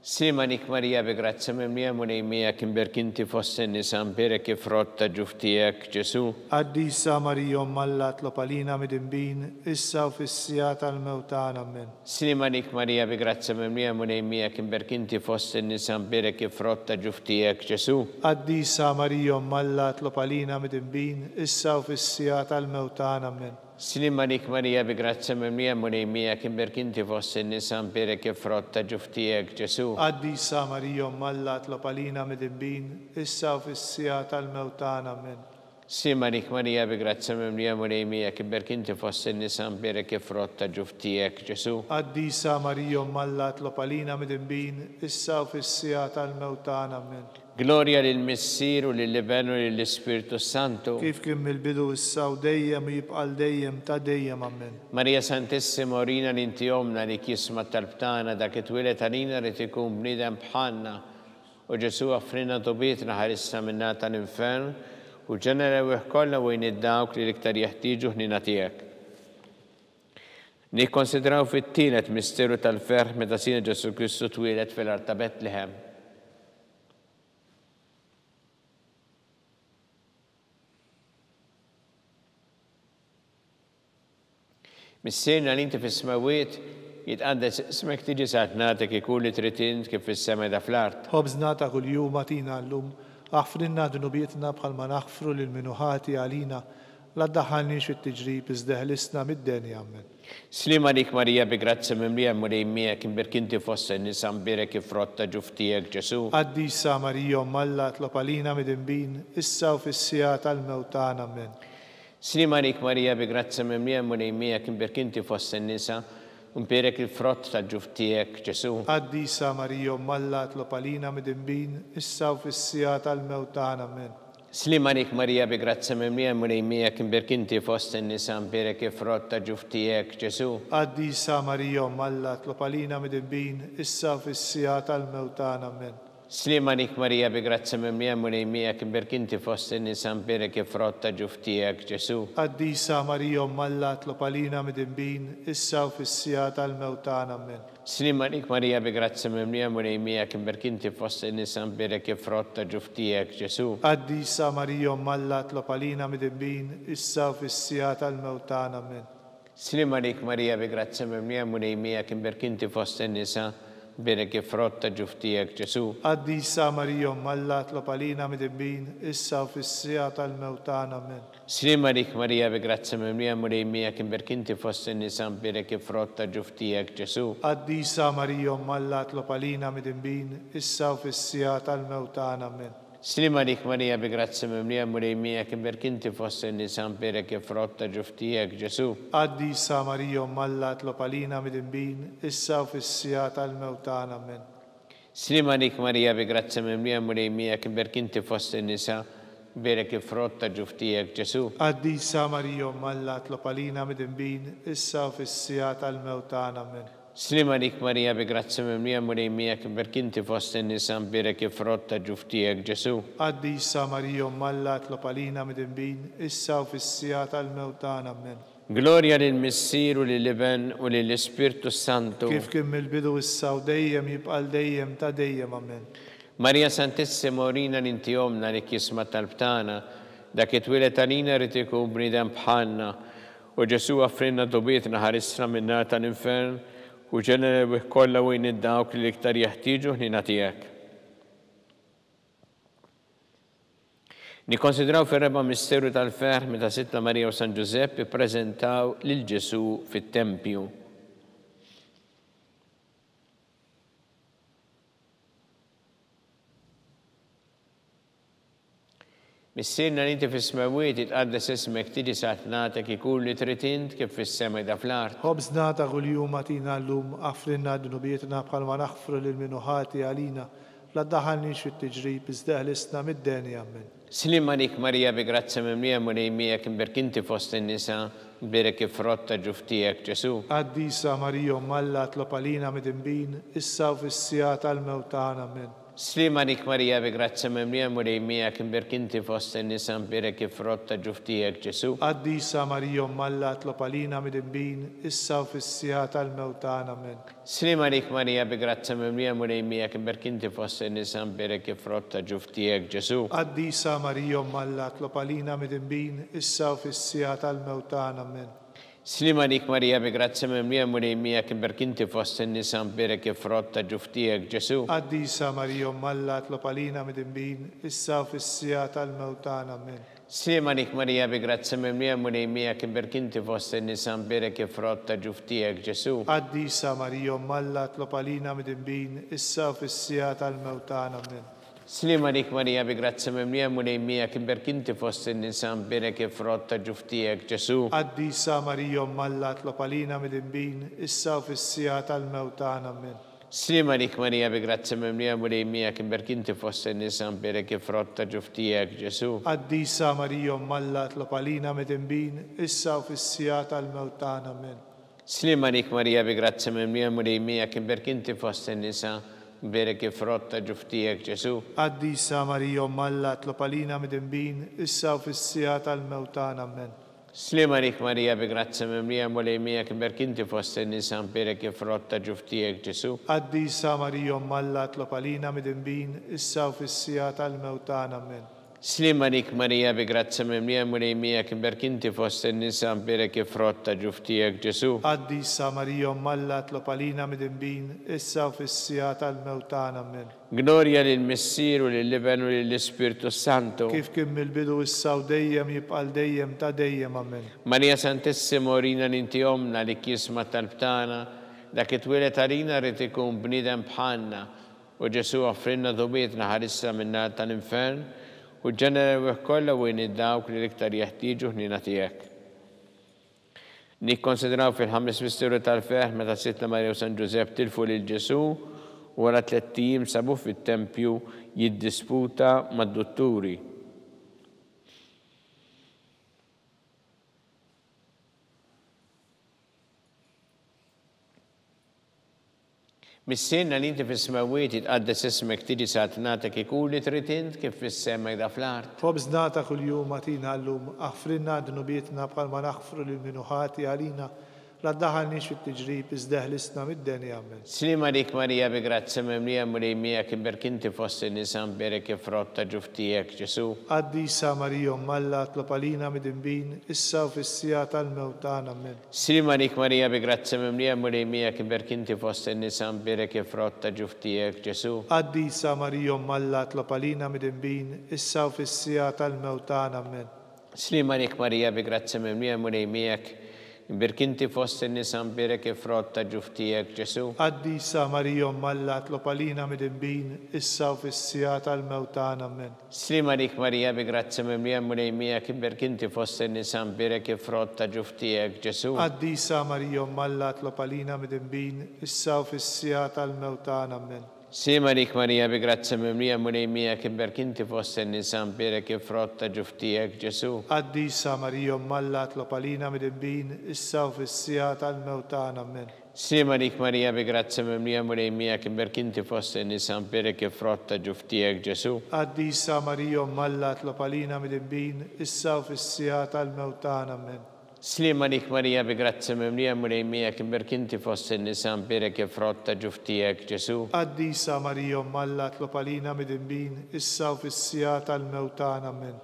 Slimanik Maria begrazia mimlija mulejmija kim berkinti fost in-nisa mpera kif rotta ġuftijek Ġesu. Qaddisa Marija Malla tlopalina mid-imbin issa u fis-sija tal-mewtana amen. Slimanik Maria begrazia mimlija mulejmija kim berkinti fost in-nisa mpera kif rotta ġuftijek Ġesu. Qaddisa Marija Malla tlopalina mid-imbin issa u fis-sija tal-mewtana amen. Slimanik Maria begrazia mimlija mulejmija kim berkinti fost in-nisa mpera kif rotta ġuftijek Ġesu. Qaddisa Marija Malla tlopalina mid-imbin issa u fis-sija tal-mewtana amen. Slimanik Maria begrazia mimlija mulejmija kim berkinti fost in-nisa mpera kif rotta ġuftijek Ġesu. Qaddisa Marija Malla tlopalina mid-imbin issa u fis-sija tal-mewtana amen. Gloria lill-Missieru lill-Ibnu lill-Ispiritu Santu. Kif kien mill-bidu issa u dejjem jibqal dejjem ta' dejjem amen. Maria Santissima Orina l-inti omna li kisma tal-btana dak it-twilet għalina rrid ikun bniedem bħalna u Ġesu offrinna tubietna ħarissa minna tal-infern u ġenera wieħ kollha wejn id-dawk li l-iktar jeħtieġu ħnina tiegħek. Nikkonsidraw fit-tielet misteru tal-ferħ meta Sina Ġesu Kristu twieled fil-art ta' Betlehem. Missierna li inti fis-smawiet jitqaddes ismek tiġi sart nagħtek ikun li trid int kif fis-sema da fl-art. Ħobżnata kuljum għatina llum aħfrinna dunubietna bħalma naħfru lil minuħati għalina la ddaħħalniex fit-tiġrib iżda ħlisna mid-denja. Amen. Slim għalik Marija bi grazza mimlija mulejmija kim berkinti fossa nisa mbirek ifrotta ġuftijek Ġesu. Qaddisa Marija Alla tlob għalina midinbin, issa u fis-sija tal-mewtana. Amen. Slim għalik Marija bi grazza mimlija mulejmija kim berkinti fossa nisa mbirek il-frott ta' ġuftijek Ġesu. Qaddisa Marija Alla tlob għalina midinbin, issa u fis-sija tal-mewtana. Amen. Slim għalik Marija bi grazza mimlija mulejmija kim berkinti fossa nisa mbirek il-frott ta' ġuftijek Ġesu. Qaddisa Marija Alla tlob għalina midinbin, issa u fis-sija tal-mewtana. Amen. Slim għalik Marija bi grazza mimlija mulejmija kim berkinti fossa nisa mbirek il-frott ta' ġuftijek Ġesu. Qaddisa Marija Alla tlob għalina midinbin, issa u fis-sija tal-mewtana. Amen. Slim għalik Marija bi grazza mimlija mulejmija kim berkinti fossa nisa mbirek il-frott ta' ġuftijek Ġesu. Qaddisa Marija Alla tlob għalina midinbin, issa u fis-sija tal-mewtana. Amen. Slim għalik Marija bi grazza mimlija mulejmija kim berkinti fossa nisa mbirek il-frott ta' ġuftijek Ġesu. Qaddisa Marija Alla tlob għalina midinbin, issa u fis-sija tal-mewtana. Amen. Slim għalik Marija bi grazza mimlija mulejmija kim berkinti fossa nisa mbirek il-frott ta' ġuftijek Ġesu. Qaddisa Marija Alla tlob għalina midinbin, issa u fis-sija tal-mewtana. Amen. Slim għalik Marija bi grazza mimlija mulejmija kim berkinti fossa nisa mbirek il-frott ta' ġuftijek Ġesu. Qaddisa Marija Alla tlob għalina midinbin, issa u fis-sija tal-mewtana. Amen. Slim għalik Marija bi grazza mimlija mulejmija kim berkinti fossa nisa mbirek il-frott ta' ġuftijek Ġesu. Qaddisa Marija Alla tlob għalina midinbin, issa u fis-sija tal-mewtana. Amen. Slim għalik Marija bi grazza mimlija mulejmija kim berkinti fossa nisa mbirek il-frott ta' ġuftijek Ġesu. Qaddisa Marija Alla tlob għalina midinbin, issa u fis-sija tal-mewtana. Amen. Gloria lill-Missier u lill-Iben u lill-Ispirtu Santu. Kif kien mill-bidu issa u dejjem jibqal dejjem ta' dejjem. Amen. Marija Santissima urina l-inti omna li kisma tal-btana, dak it-twilet għalina ritiku bnidem bħalna, u Ġesu għaffrinna dobietna ħarisna minna tal-infern, u ġenna kolla u id-dawk li iktar jeħtieġu li natijek. Nikonsidraw fil-reba misteru tal-ferħ meta Sitta Marija u San Giuseppe prezentaw lil Ġesu fit-tempju. Missirna li inti fis-smawiet itqaddes ismek tiġi saħtnatek ikun li tritint kif fis-sema da fl-art. Ħobżnata kuljum atina llum għafrinna d-nubietna bħalma naħfru lil-minuħati għalina la ddaħħalniex fit-tiġrib iżda ħlisna mid-denja. Amen. Slim għalik Marija bi grazza mimlija mulejmija kim berkinti fost in-nisa mbirek il-frott ta' ġuftijek Ġesu. Qaddisa Marija Alla tlob għalina midinbin, issa u fis-sija tal-mewtana. Amen. Slim għalik Marija bi grazza mimlija mulejmija kim berkinti fost in-nisa mbirek il-frott ta' ġuftijek Ġesu. Qaddisa Marija Alla tlob għalina midinbin, issa u fis-sija tal-mewtana. Amen. Slim għalik Marija bi grazza mimlija mulejmija kim berkinti fost in-nisa mbirek il-frott ta' ġuftijek Ġesu. Qaddisa Marija Alla tlob għalina midinbin, issa u fis-sija tal-mewtana. Amen. Slim għalik Marija bi grazza mimlija mulejmija kim berkinti fost in-nisa mbirek il-frott ta' ġuftijek Ġesu. Qaddisa Marija Alla tlob għalina midinbin, issa u fis-sija tal-mewtana. Amen. Slim għalik Marija bi grazza mimlija mulejmija kim berkinti fost in-nisa mbirek il-frott ta' ġuftijek Ġesu. Qaddisa Marija Alla tlob għalina midinbin, issa u fis-sija tal-mewtana. Amen. Slim għalik Marija bi grazza mimlija mulejmija kim berkinti fost in-nisa mbirek il-frott ta' ġuftijek Ġesu. Qaddisa Marija Alla tlob għalina midinbin, issa u fis-sija tal-mewtana. Amen. Slim għalik Marija bi grazza mimlija mulejmija kim berkinti fost in-nisa mbirek il-frott ta' ġuftijek Ġesu. Qaddisa Marija Alla tlob għalina midinbin, issa u fis-sija tal-mewtana. Amen. Slim għalik Marija bi grazza mimlija mulejmija kim berkinti fost in-nisa mbirek il-frott ta' ġuftijek Ġesu. Qaddisa Marija Alla tlob għalina midinbin, issa u fis-sija tal-mewtana. Amen. Slim għalik Marija bi grazza mimlija mulejmija kim berkinti fost in-nisa mbirek il-frott ta' ġuftijek Ġesu. Qaddisa Marija Alla tlob għalina midinbin, issa u fis-sija tal-mewtana. Amen. Slima dik Marija bi grazza mimlija mulej miegħek imberk inti fost in-nisa mberek ifrotta ġuftijek Ġesu. Qaddisa Marija Alla tlob għalina midinbin issa u fis-sija tal-mewt tagħna. Amen. Gloria lill-Missier u lill-Iben u lill-Ispirtu Santu. Kif kien mill-bidu issa u dejjem jibqa' dejjem ta' dejjem. Amen. Marija Santissima orina l-inti omna li kisma tal-btana dak it-twilet għalina rrid ikun bniedem bħalna u Ġesu offrinna dubietna ħarissa minna tal-infern u ġenera kollha u id-dawk li l-iktar jeħtieġu ħnina tiegħek. Nikkonsidraw fil-ħames misteru tal-feħ meta Sittna Marija u San Ġusepp tilfu lil Ġesu u wara 3 ijiem sabu fit-tempju jiddisputa mad-dutturi. Mis-senna li inti fis-smawiet jitqaddes ismek tiġi saat natek ikun li trid int kif fis-sema jda fl-art. Ħobż nagħta kuljum agħtina llum aħfrilna dnubietna bħalma naħfru lil min hu ħati għalina la ddaħħalniex fit-tiġrib iżda ħlisna mid-denja. Amen. Slima dik Marija bi grazza mimlija mulej miegħek imberk inti fost in-nisa mberek ifrotta ġuftijek Ġesu. Qaddisa Marija Alla tlob għalina midinbin issa u fis-sija tal-mewt tagħna. Amen. Slima dik Marija bi grazza mimlija mulej miegħek imberk inti fost in-nisa mberek ifrotta ġuftijek Ġesu. Qaddisa Marija Alla tlob għalina midinbin issa u fis-sija tal-mewt tagħna. Amen. Slima dik Marija bi grazza mimlija mulej miegħek imberk inti fost in-nisa mberek ifrotta ġuftijek Ġesu. Qaddisa Marija Alla tlob għalina midinbin issa u fis-sija tal-mewt tagħna. Amen. Slima dik Marija bi grazza mimlija mulej miegħek imberk inti fost in-nisa mberek ifrotta ġuftijek Ġesu. Qaddisa Marija Alla tlob għalina midinbin issa u fis-sija tal-mewt tagħna. Amen. Slima dik Marija bi grazza mimlija mulej miegħek imberk inti fost in-nisa mberek ifrotta ġuftijek Ġesu. Qaddisa Marija Alla tlob għalina midinbin issa u fis-sija tal-mewt tagħna. Amen. Slima dik Marija bi grazza mimlija mulej miegħek imberk inti fost in-nisa mberek ifrotta ġuftijek Ġesu. Qaddisa Marija Alla tlob għalina midinbin issa u fis-sija tal-mewt tagħna. Amen. Slima dik Marija bi grazza mimlija mulej miegħek imberk inti fost in-nisa mberek ifrotta ġuftijek Ġesu. Qaddisa Marija Alla tlob għalina midinbin issa u fis-sija tal-mewt tagħna. Amen.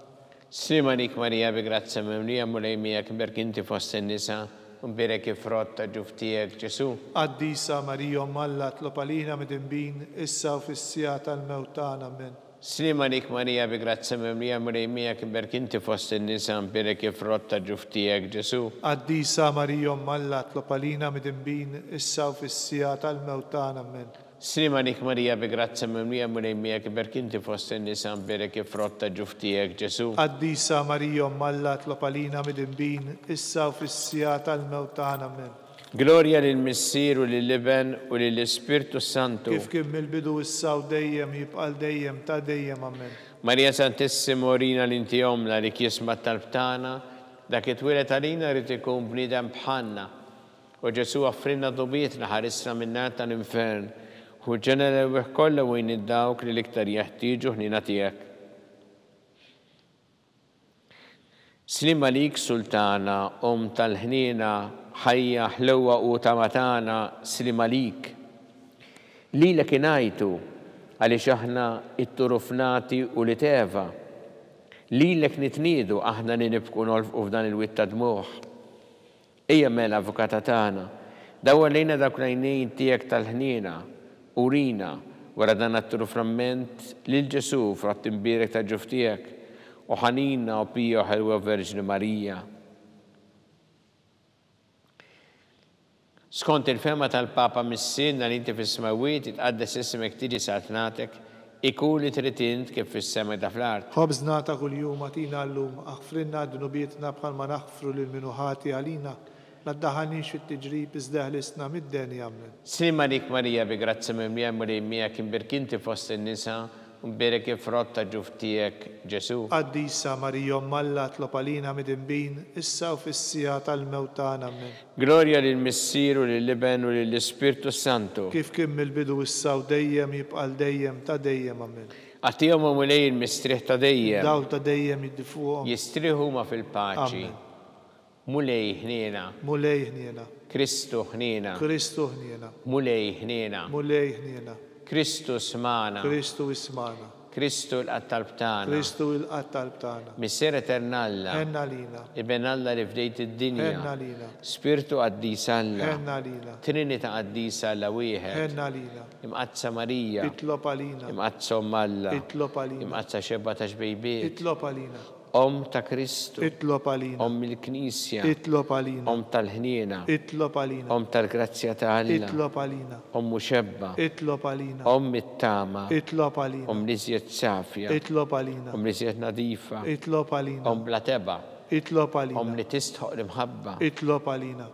Slima dik Marija bi grazza mimlija mulej miegħek imberk inti fost in-nisa mberek ifrotta ġuftijek Ġesu. Qaddisa Marija Alla tlob għalina midinbin issa u fis-sija tal-mewt tagħna. Amen. Slima dik Marija bi grazza mimlija mulej miegħek imberk inti fost in-nisa mberek ifrotta ġuftijek Ġesu. Qaddisa Marija Alla tlob għalina midinbin issa u fis-sija tal-mewt tagħna. Amen. Slima dik Marija bi grazza mimlija mulej miegħek imberk inti fost in-nisa mberek ifrotta ġuftijek Ġesu. Qaddisa Marija Alla tlob għalina midinbin issa u fis-sija tal-mewt tagħna. Amen. Gloria lill-Missier u lill-Iben u lill-Ispirtu Santu. Kif kien mill-bidu issa u dejjem jibqa' dejjem ta' dejjem. Amen. Marija Santissima orina l-inti omna li kisma tal-btana dak it-twilet għalina rrid ikun bniedem bħalna u Ġesu offrinna dubietna ħarissna min-nar tal-infern u ġenera kollha u id-dawk li l-iktar jeħtieġu ħnina tiegħek. Slima lik Sultana tal-ħnina ħajja ħlewwa u tamatana slima lik. Lilek ingħajtu għaliex aħna it-turufnati u li teva. Lilek nitniedu aħna li nibqu nolfqu f'dan il-witt ta' dmuħ. Ejja mela avukata tagħna, dawwa lejna dak l-għajnejn tiegħek tal-ħnina, urina wara dan at-turuframent lil Ġesu fratt imbierek ta' ġuftijek u ħanina u pija ħelwa Verġni Marija. Skont il-fema tal-Papa mis-sinna li inti fis-smawiet jitqaddes ismek tiġi saat natek ikun li trid int kif fis-sema ta' fl-art. Ħobż nagħta kuljum agħtina llum aħfrilna dnubietna bħalma naħfru lil min hu ħati għalina la ddaħħalniex fit-tiġrib iżda ħlisna mid-denja. Amen. Slima dik Marija bi grazza mimlija mulej miegħek imberk inti fost in-nisa mberek ifrotta ġuftijek Ġesu. Qaddisa Marija Alla tlob għalina midinbin issa u fis-sija tal-mewt tagħna. Amen. Gloria lill-Missier u lill-Iben u lill-Ispirtu Santu. Kif kien mill-bidu issa u dejjem jibqa' dejjem ta' dejjem. Amen. Għatihom mulej il-mistrieħ ta' dejjem. Daw ta' dejjem jiddifuhom. Jistrieħu ma fil-paċi. Mulej ħniena. Mulej ħniena. Kristu ħniena. Kristu ħniena. Mulej ħniena. Mulej ħniena. Kristu smana. Kristu ismana. Kristu l-qattalb tagħna. Kristu l-qattalb tagħna. Missier eternalla. Ħenna lina. Ibn Alla li fdejt id-dinja. Ħenna lina. Spiritu qaddis Alla. Ħenna lina. Trinita qaddisa Alla wieħed. Ħenna lina. Imqazza Marija. Itlob għalina. Imqazza Alla. Itlob għalina. Imqazza xebba ta' xbejbiet. Itlob għalina. Ta' Kristu. Itlob għalina. Il-Knisja. Itlob għalina. Tal-ħniena. Itlob għalina. Tal-grazzja ta' Alla. Itlob għalina. Muxebba. Itlob għalina. It-tama. Itlob għalina. Liżjed safja. Itlob għalina. Liżjed nadifa. Itlob għalina. Bla teba. Itlob għalina. Li tistħoq l-imħabba. Itlob għalina.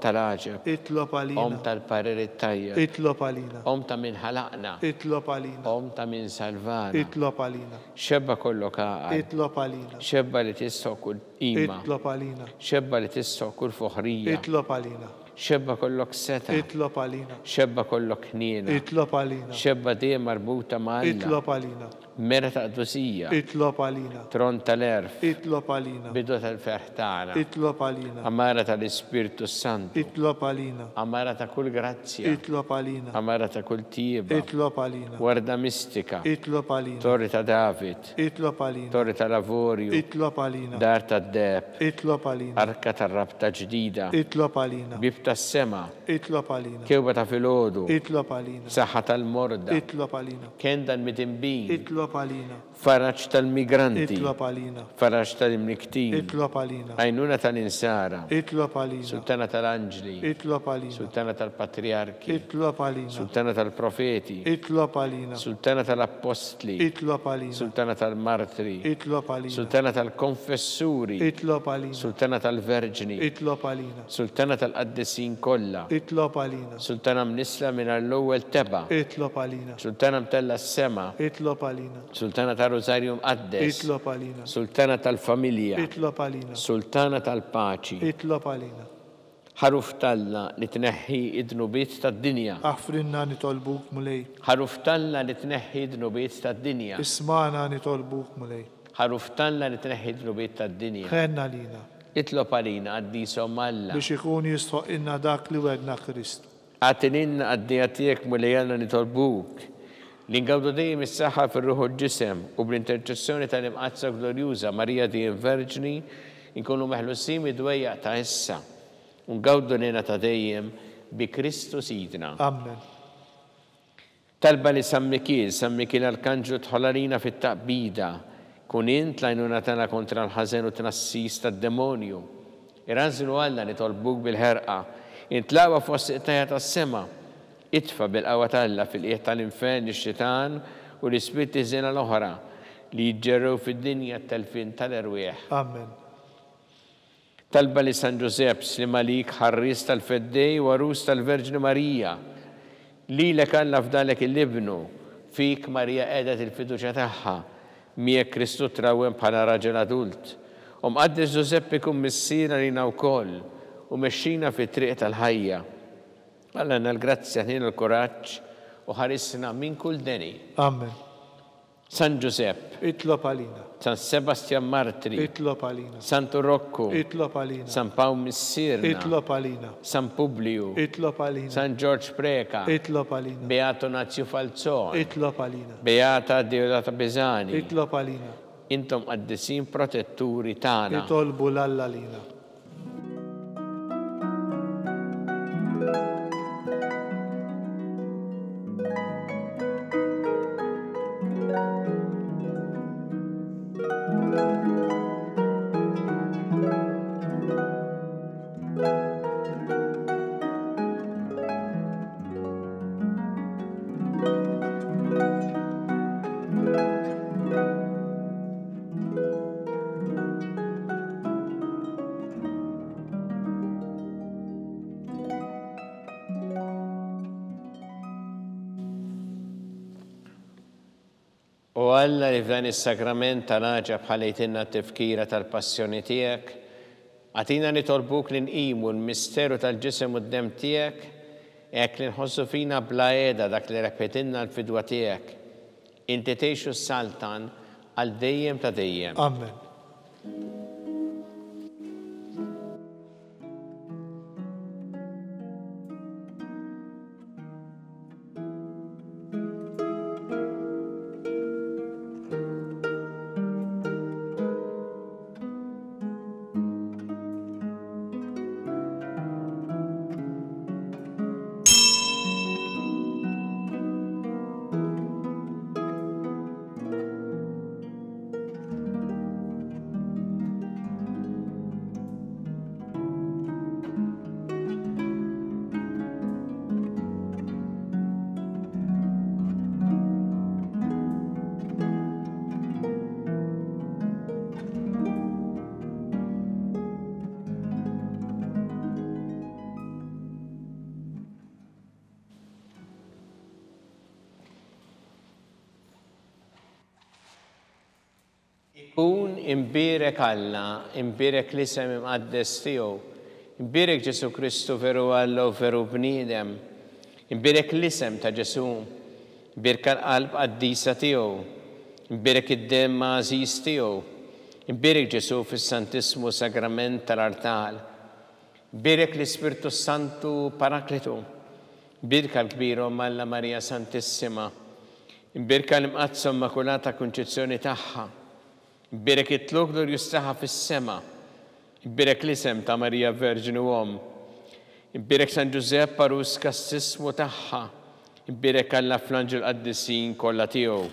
Tal-aġeb. Itlob għalina. Tal-pariri tajjeb. Itlob għalina. Ta' min ħalaqna. Itlob għalina. Ta' min salvana. Itlob għalina. Xebba kollok għaqal. Itlob għalina. Xebba li tistħoq kull ima. Itlob għalina. Xebba li tistħoq kull fuħrija. Itlob għalina. Xebba kollok seta. Itlob għalina. Xebba kollok ħniena. Itlob għalina. Xebba dejjem marbuta ma' Alla. Itlob għalina. Mera ta' qdusija. Itlob għalina. Tron tal-erf. Itlob għalina. Bidu tal-ferħ tagħna. Itlob għalina. Amara tal-Ispirtu Santu. Itlob għalina. Amara ta' kull grazzja. Itlob għalina. Amara ta' kull tieba. Itlob għalina. Warda mistika. Itlob għalina. Torri ta' David. Itlob għalina. Torri ta' Lavorju. Itlob għalina. Dar ta' Deb. Itlob għalina. Arka ta' rabta ġdida. Itlob għalina. Bib ta' sema. Itlob għalina. Kewba ta' filodu. Itlob għalina. Saħħa tal-morda. Itlob għalina. Kendan mitimbin. Itlob għalina. Faraġ tal-migranti. Itlob għalina. Faraġ tal-imniktin. Itlob għalina. Għajnuna tal-insara. Itlob għalina. Sultana tal-anġli. Itlob għalina. Sultana tal-patriarki. Itlob għalina. Sultana tal-profeti. Itlob għalina. Sultana tal-apostli. Itlob għalina. Sultana tal-martri. Itlob għalina. Sultana tal-konfessuri. Itlob għalina. Sultana tal-verġni. Itlob għalina. Sultana tal-qaddisin kollha. Itlob għalina. Sultana mnisla minn l-ewwel teba. Itlob għalina. Sultana mtella s-sema. Itlob għalina. Sultana tal-Rosarju mqaddes. Itlob għalina. Sultana tal-familja. Itlob għalina. Sultana tal-paċi. Itlob għalina. Ħaruf talla li tneħħi id-nubiet tad-dinja. Aħfrinna nitolbuk mulej. Ħaruf talla li tneħħi id-nubiet tad-dinja. Ismana nitolbuk mulej. Ħaruf talla li tneħħi id-nubiet tad-dinja. Ħenna lina. Itlob għalina għaddisom Alla. Biex ikun jistħoq inna dak li wedna Kristu. Għatininna għaddijatijek mulej Alla nitolbuk. Li ngawdu dejjem is-saħħa fir-ruħu ġisem u bl-interċessjoni tal-imqazza glorjuża Marija Diem Verġni nkunu meħlusin id-dwejjaq ta' issa u ngawdu lejna ta' dejjem bi Kristu Sidna. Amen. Talba li San Mikil Arkanġu tħollarina fit-taqbida kun int lajnuna tagħna kontra l-ħażen u tnassis tad-demonju. Irranżlu Alla nitolbuk bil-ħerqa intlawa fost iqtajja tas-sema. Itfa bil-qawwa Alla fil-qiegħ tal-infern ix-xitan u l-ispirti żena l-oħra li jġerrew fid-dinja t-telfin tal-erwieħ. Amen. Talba li San Ġusepp Slimalik ħarris tal-feddej u arus tal-Verġni Marija. Lilek Alla fdalek il-libnu fik Marija qiegħda il-fiduċja tagħha miegħek Kristu trawem bħala raġel adult. Mqaddis Ġusepp ikun missiera lina wkoll u mexxina fit-triq tal-ħajja. Alla l-grazzja ħin il-kuraġġ u ħarisna minn kull deni. Amen. San Giuseppe. Itlob għalina. San Sebastian Martri. Itlob għalina. Santo Rocco. Itlob għalina. San Paul Missirna. Itlob għalina. San Publiu. Itlob għalina. San George Preka. Itlob għalina. Beato Nazio Falzone. Itlob għalina. Beata Deodata Besani. Itlob għalina. Intom qaddisin protetturi tagħna. Itolbu l-Alla lina. U Alla li f'dan is-sakrament tal-ħaġa bħalejtinna t-tifkira tal-passjoni tiegħek, għatina nitolbuk li nqimu l-misteru tal-ġisem u d-dem tiegħek, hekk li nħossu fina bla qiegħda dak li repetinna l-fidwa tiegħek. Inti tgħixu s-saltan għal dejjem ta' dejjem. Amen. Kun imbirek Alla, imbirek l-isem imqaddes tiegħu, imbirek Ġesu Kristu veru Alla u veru bniedem, imbirek l-isem ta' Ġesu, imbirek l-qalb qaddisa tiegħu, imbirek id-dem għażiż tiegħu, imbirek Ġesu fis-Santismu Sagrament tal-Artal, imbirek l-Ispirtu Santu Parakletu, imbirek l-kbir Omm Alla Marija Santissima, imbirek l-imqazza Immakulata Konċezzjoni tagħha, imbirek it-tluk glorjus tagħha fis-sema, imbirek l-isem ta' Marija Verġinu Omm, imbirek San Giuseppe Arus Kassismu tagħha, imbirek Alla fl-Anġel Qaddisin kollha tiegħu.